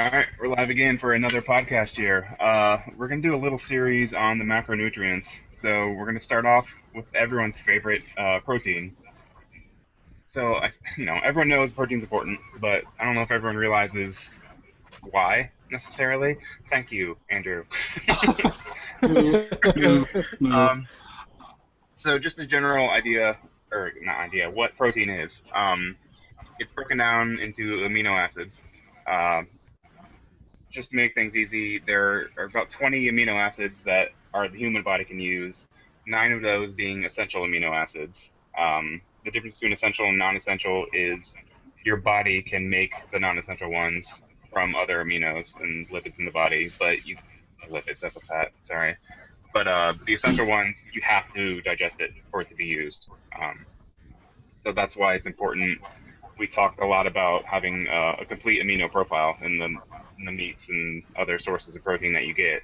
All right, we're live again for another podcast here. We're going to do a little series on the macronutrients. So we're going to start off with everyone's favorite, protein. So, everyone knows protein's important, but I don't know if everyone realizes why necessarily. Thank you, Andrew. No. um, so just a general idea, or not idea, what protein is. It's broken down into amino acids. Um, just to make things easy, there are about 20 amino acids that the human body can use, 9 of those being essential amino acids. The difference between essential and non-essential is your body can make the non-essential ones from other aminos and lipids in the body, but lipids, that's a fat, sorry. But the essential ones, you have to digest it for it to be used. So that's why it's important. We talked a lot about having a complete amino profile in the meats and other sources of protein that you get.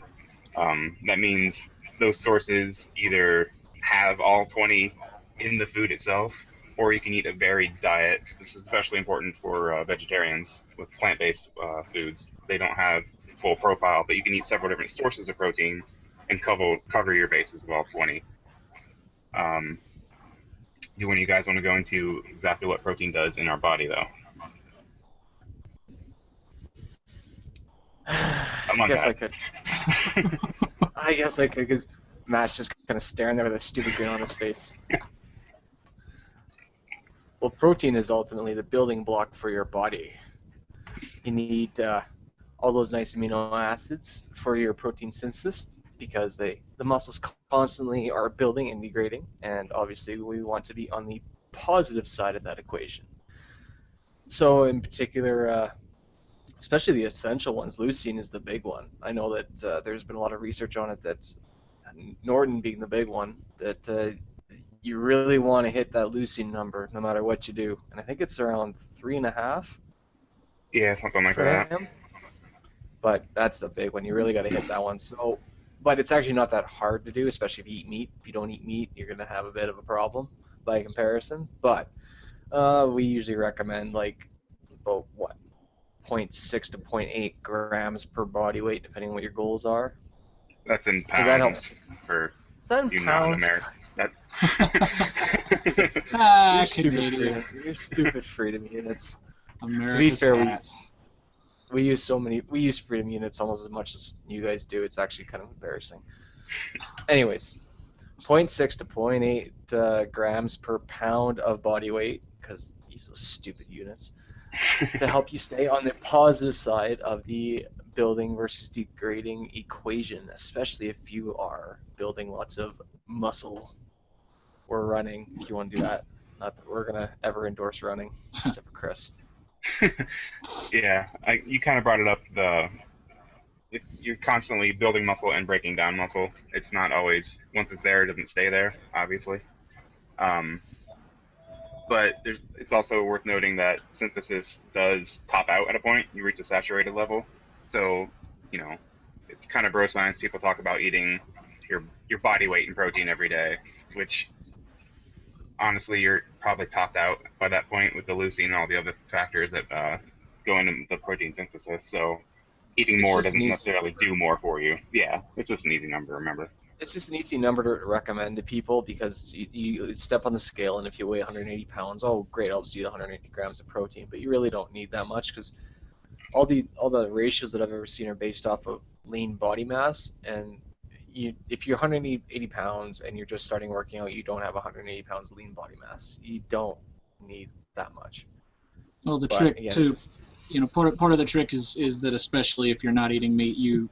That means those sources either have all 20 in the food itself, or you can eat a varied diet. This is especially important for vegetarians with plant-based foods. They don't have full profile, but you can eat several different sources of protein and cover your bases of all 20. Um, do one of you guys want to go into exactly what protein does in our body, though? Come I on, guess I guys. could. I guess I could, because Matt's just kind of staring there with a stupid grin on his face. Well, protein is ultimately the building block for your body. You need all those nice amino acids for your protein synthesis because the muscles constantly are building and degrading, and obviously we want to be on the positive side of that equation. So in particular, especially the essential ones, leucine is the big one. I know that there's been a lot of research on it, that Norton being the big one, that you really want to hit that leucine number no matter what you do. And I think it's around 3.5 Yeah, something like for that. him. But that's the big one. You really got to hit that one. So, but it's actually not that hard to do, especially if you eat meat. If you don't eat meat, you're going to have a bit of a problem by comparison. But we usually recommend like about what, 0.6 to 0.8 grams per body weight, depending on what your goals are. That's in Because that helps. pounds for Is that in you pounds? non-American. You're stupid, Canadian. freedom. You're stupid, freedom units. America's fair, hat. We use freedom units almost as much as you guys do. It's actually kind of embarrassing. Anyways, 0.6 to 0.8 grams per pound of body weight, because use those stupid units, to help you stay on the positive side of the building versus degrading equation, especially if you are building lots of muscle or running, if you want to do that. Not that we're going to ever endorse running, except for Chris. Yeah, you kind of brought it up. If you're constantly building muscle and breaking down muscle. It's not always, once it's there, it doesn't stay there, obviously. Um, but it's also worth noting that synthesis does top out at a point. You reach a saturated level. So, it's kind of bro science. People talk about eating your body weight in protein every day, which honestly, you're probably topped out by that point with the leucine and all the other factors that go into the protein synthesis. So eating more doesn't necessarily do more for you. Yeah, it's just an easy number, remember. It's just an easy number to recommend to people because you step on the scale, and if you weigh 180 pounds, oh great, I'll just eat 180 grams of protein. But you really don't need that much, because all the ratios that I've ever seen are based off of lean body mass, and if you're 180 pounds and you're just starting working out, you don't have 180 pounds lean body mass. You don't need that much. Well, the trick too, part of the trick is that especially if you're not eating meat, you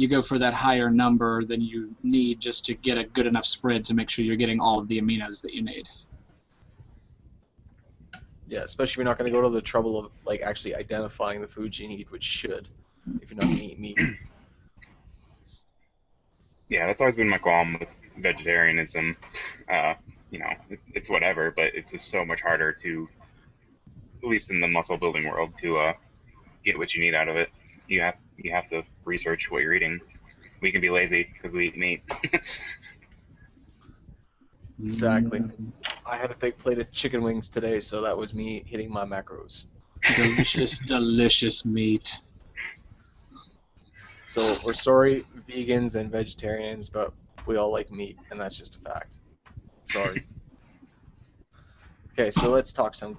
go for that higher number than you need just to get a good enough spread to make sure you're getting all of the aminos that you need. Yeah, especially if you're not going to go to the trouble of like actually identifying the foods you need, which should, if you're not going to eat meat. Yeah, that's always been my qualm with vegetarianism. It's whatever, but it's just so much harder to, at least in the muscle building world, to get what you need out of it. You have to research what you're eating. We can be lazy because we eat meat. Exactly. I had a big plate of chicken wings today, so that was me hitting my macros. Delicious, delicious meat. So we're sorry, vegans and vegetarians, but we all like meat, and that's just a fact. Sorry. Okay, so let's talk some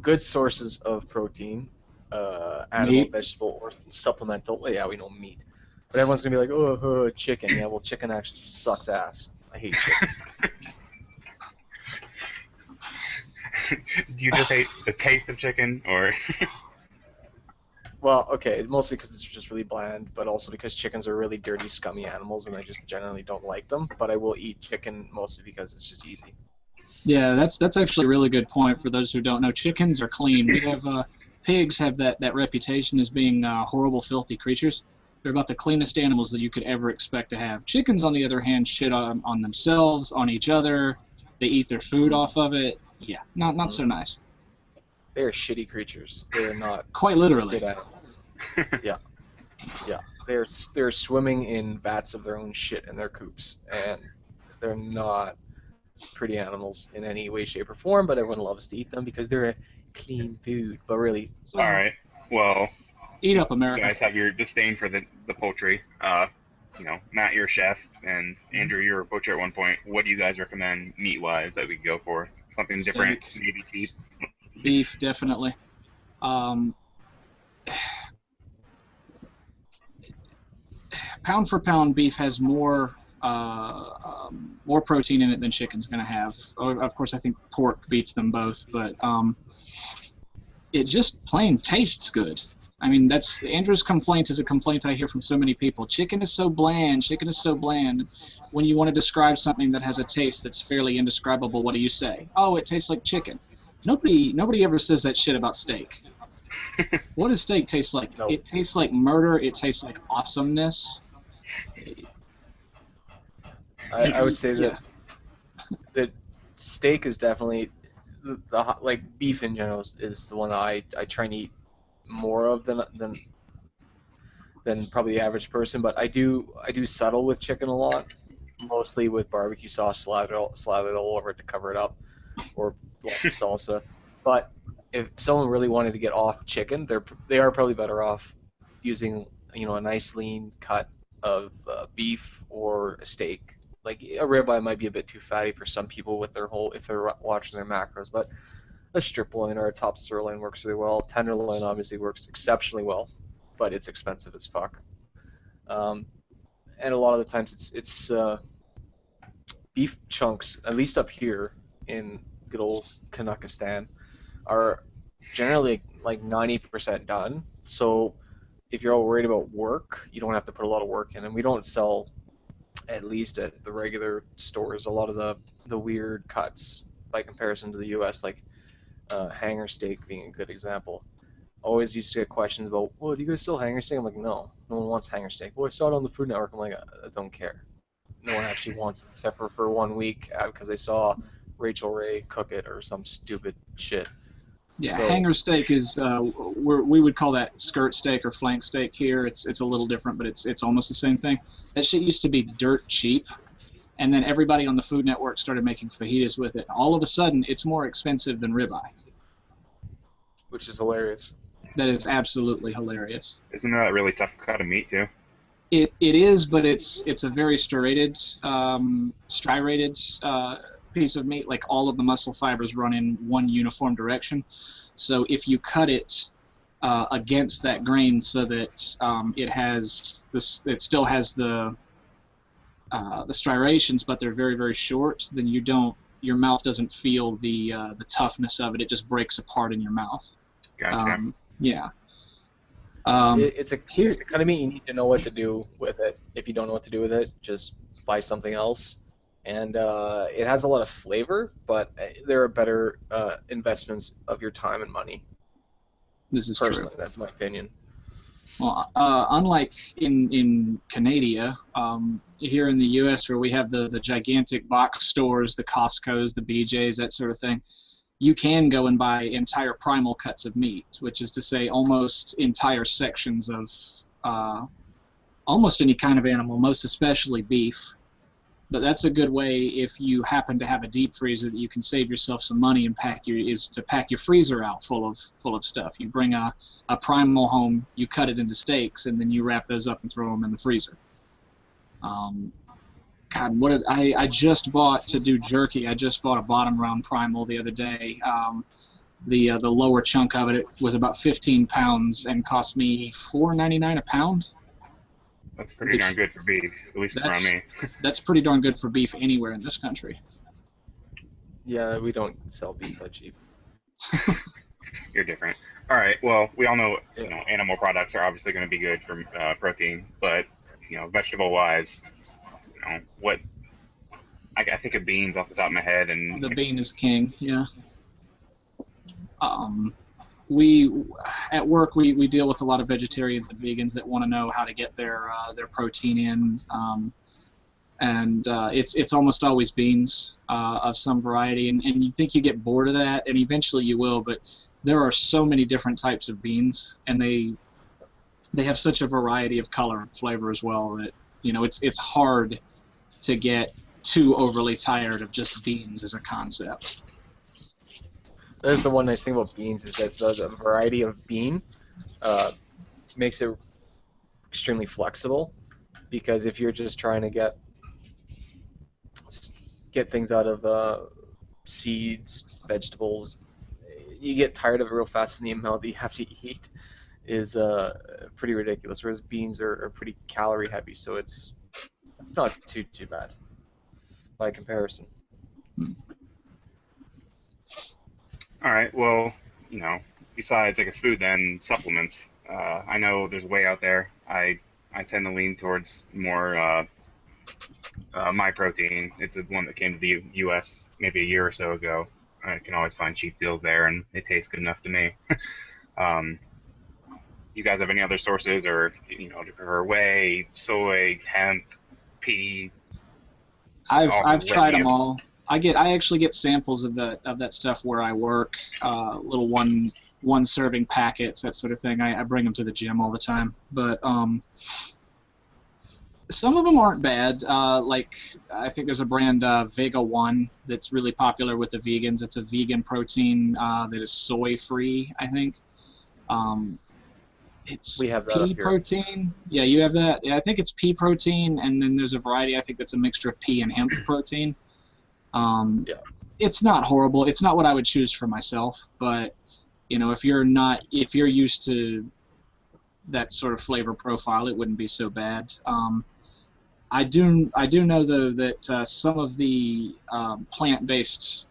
good sources of protein, animal, Meat. vegetable, or supplemental. Well, yeah, we know meat, but everyone's gonna be like, oh, chicken. Yeah, well, chicken actually sucks ass. I hate chicken. Do you just hate the taste of chicken, or? Well, okay, mostly because it's just really bland, but also because chickens are really dirty, scummy animals, and I just generally don't like them. But I will eat chicken mostly because it's just easy. Yeah, that's actually a really good point for those who don't know. Chickens are clean. We have pigs have that reputation as being horrible, filthy creatures. They're about the cleanest animals that you could ever expect to have. Chickens, on the other hand, shit on themselves, on each other. They eat their food off of it. Yeah, not so nice. They are shitty creatures. They are not Quite literally. good animals. Yeah, yeah. They're swimming in vats of their own shit in their coops, and they're not pretty animals in any way, shape, or form. But everyone loves to eat them because they're a clean food. But really, All right. Well, Eat since up, you America. guys have your disdain for the poultry, Matt, you're a chef, and Andrew, you're a butcher at one point. What do you guys recommend meat-wise that we could go for? Something different, Steak. maybe cheap. Beef, definitely. Pound for pound, beef has more protein in it than chicken's going to have. Of course, I think pork beats them both, but it just plain tastes good. I mean, that's Andrew's complaint is a complaint I hear from so many people. Chicken is so bland. Chicken is so bland. When you want to describe something that has a taste that's fairly indescribable, what do you say? Oh, it tastes like chicken. Nobody ever says that shit about steak. What does steak taste like? No. It tastes like murder. It tastes like awesomeness. I would say Yeah. that steak is definitely like beef in general is the one that I try and eat more of than probably the average person. But I do settle with chicken a lot, mostly with barbecue sauce, slather it all over it to cover it up, or lots of salsa. But if someone really wanted to get off chicken, they are probably better off using a nice lean cut of beef or a steak. Like a ribeye might be a bit too fatty for some people with if they're watching their macros, but a strip loin or a top sirloin works really well. Tenderloin obviously works exceptionally well, but it's expensive as fuck. And a lot of the times it's beef chunks, at least up here in good old Kanakistan, are generally like 90% done. So if you're all worried about work, you don't have to put a lot of work in. And we don't sell, at least at the regular stores, a lot of the weird cuts by comparison to the U.S., like hanger steak being a good example. Always used to get questions about, well, do you guys sell hanger steak? I'm like, no one wants hanger steak. Well, I saw it on the Food Network. I'm like, I don't care. No one actually wants it, except for 1 week because they saw Rachel Ray cook it or some stupid shit. Yeah, So- hanger steak is we would call that skirt steak or flank steak here. It's a little different, but it's almost the same thing. That shit used to be dirt cheap, and then everybody on the Food Network started making fajitas with it. All of a sudden, it's more expensive than ribeye. Which is hilarious. That is absolutely hilarious. Isn't that a really tough cut of meat too? It is, but it's a very striated piece of meat. Like all of the muscle fibers run in one uniform direction. So if you cut it against that grain, so that it still has the striations, but they're very, very short, then your mouth doesn't feel the toughness of it. It just breaks apart in your mouth. Gotcha. Yeah. It's a kind of meat you need to know what to do with it. If you don't know what to do with it, just buy something else. And it has a lot of flavor, but there are better investments of your time and money. This is Personally, true. that's my opinion. Well, unlike in Canada, here in the U.S., where we have the gigantic box stores, the Costco's, the BJ's, that sort of thing, you can go and buy entire primal cuts of meat, which is to say almost entire sections of almost any kind of animal, most especially beef, But that's a good way if you happen to have a deep freezer that you can save yourself some money and pack your freezer out full of stuff. You bring a primal home, you cut it into steaks, and then you wrap those up and throw them in the freezer. God, I just bought to do jerky. I just bought a bottom round primal the other day. The lower chunk of it was about 15 pounds and cost me $4.99 a pound. That's pretty darn good for beef, at least around me. That's pretty darn good for beef anywhere in this country. Yeah, we don't sell beef that cheap. You're different. All right. Well, we all know animal products are obviously going to be good for protein, but vegetable-wise, what I think of beans off the top of my head, and the bean is king. Yeah. We at work we deal with a lot of vegetarians and vegans that want to know how to get their protein in, and it's almost always beans of some variety, and you think you get bored of that, and eventually you will, but there are so many different types of beans, and they have such a variety of color and flavor as well that it's hard to get too overly tired of just beans as a concept. That's the one nice thing about beans is that the variety of bean makes it extremely flexible. Because if you're just trying to get things out of seeds, vegetables, you get tired of it real fast, and the amount that you have to eat is pretty ridiculous. Whereas beans are pretty calorie heavy, so it's not too bad by comparison. All right. Well, besides I guess food, then supplements. I know there's way out there. I tend to lean towards more My Protein. It's the one that came to the U.S. maybe a year or so ago. I can always find cheap deals there, and they taste good enough to me. You guys have any other sources, or do you prefer whey, soy, hemp, pea? I've tried them all. I actually get samples of that stuff where I work, little one serving packets, that sort of thing. I bring them to the gym all the time, but some of them aren't bad. Like I think there's a brand Vega One that's really popular with the vegans. It's a vegan protein that is soy free, I think. It's we have that pea protein. Yeah, you have that. Yeah, I think it's pea protein, and then there's a variety. I think that's a mixture of pea and hemp protein. Yeah. It's not horrible. It's not what I would choose for myself, but if you're used to that sort of flavor profile, it wouldn't be so bad. I do know though that some of the plant-based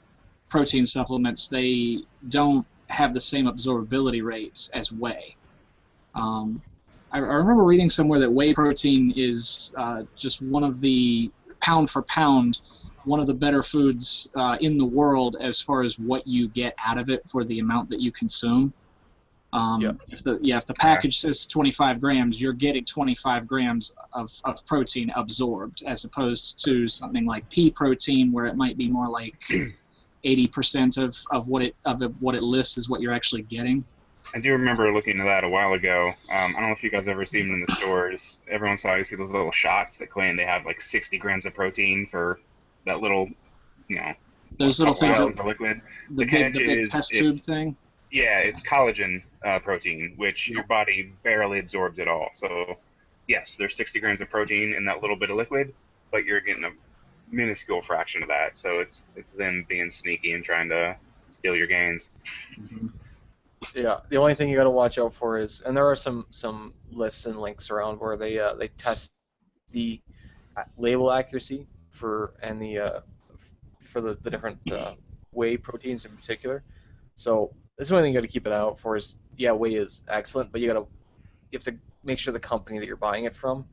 protein supplements, they don't have the same absorbability rates as whey. I remember reading somewhere that whey protein is just one of the pound for pound, one of the better foods in the world as far as what you get out of it for the amount that you consume. If the package says 25 grams, you're getting 25 grams of protein absorbed, as opposed to something like pea protein, where it might be more like 80% of what it lists is what you're actually getting. I do remember looking at that a while ago. I don't know if you guys ever seen them in the stores. Every once in a while you see those little shots that claim they have like 60 grams of protein for that little, those little things. Of liquid. The big test tube thing. Yeah, it's collagen protein, which your body barely absorbs at all. So, yes, there's 60 grams of protein in that little bit of liquid, but you're getting a minuscule fraction of that. So it's them being sneaky and trying to steal your gains. Mm-hmm. Yeah, the only thing you got to watch out for is, and there are some lists and links around where they test the label accuracy for the different whey proteins in particular. So that's the only thing you got to keep an eye out for. Is whey is excellent, but you have to make sure the company that you're buying it from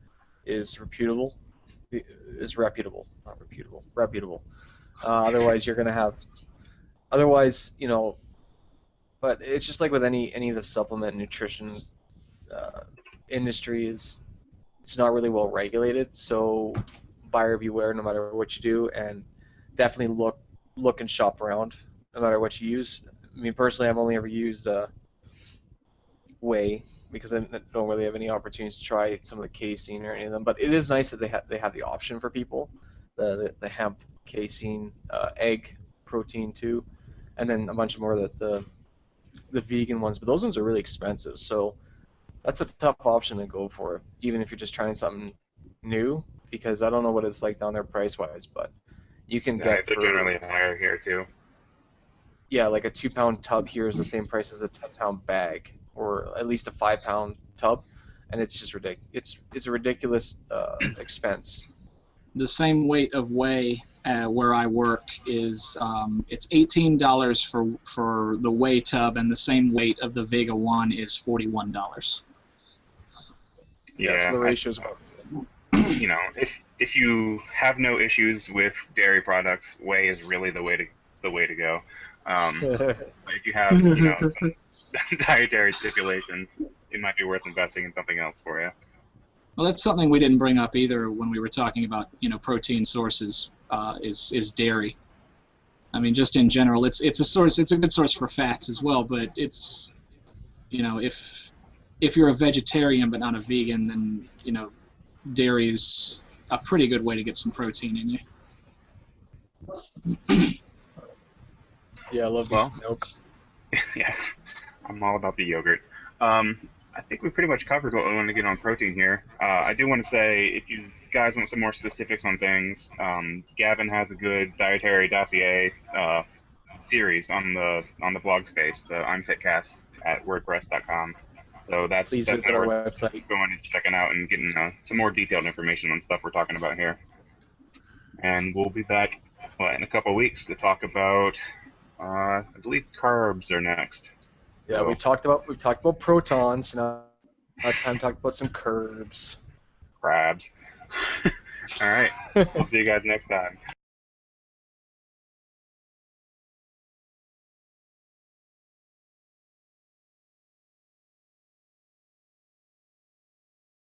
is reputable. Otherwise, you're gonna have. Otherwise, But it's just like with any of the supplement nutrition industry it's not really well regulated. So buyer beware no matter what you do, and definitely look and shop around no matter what you use. I mean, personally, I've only ever used whey because I don't really have any opportunities to try some of the casein or any of them. But it is nice that they have the option for people the hemp casein, egg protein too, and then a bunch more of the vegan ones. But those ones are really expensive, so that's a tough option to go for, even if you're just trying something new, because I don't know what it's like down there price-wise, but you can Yeah, get they're for, generally higher here too. yeah, like a 2-pound tub here is the same price as a 10-pound bag, or at least a 5-pound tub, and it's just ridiculous. It's a ridiculous expense. The same weight of whey where I work is it's $18 for the whey tub, and the same weight of the Vega One is $41. Yeah, so Yeah, the ratio's you know, if you have no issues with dairy products, whey is really the way to go. But if you have, you know, some dietary stipulations, it might be worth investing in something else for you. Well, that's something we didn't bring up either when we were talking about, you know, protein sources. Is dairy. I mean, just in general, it's a source. It's a good source for fats as well. But it's, you know, if you're a vegetarian but not a vegan, then, you know, dairy is a pretty good way to get some protein in you. Yeah, I love me Well, some milk. yeah, I'm all about the yogurt. I think we pretty much covered what we want to get on protein here. I do want to say, if you guys want some more specifics on things, Gavin has a good dietary dossier series on the blog space, the IMFit cast at WordPress.com. So that's Please visit definitely our worth website. going and checking out and getting some more detailed information on stuff we're talking about here. And we'll be back in a couple of weeks to talk about, I believe carbs are next. Yeah, So, we've talked about protons. Now it's time to talk about some carbs. crabs. All right. We'll see you guys next time.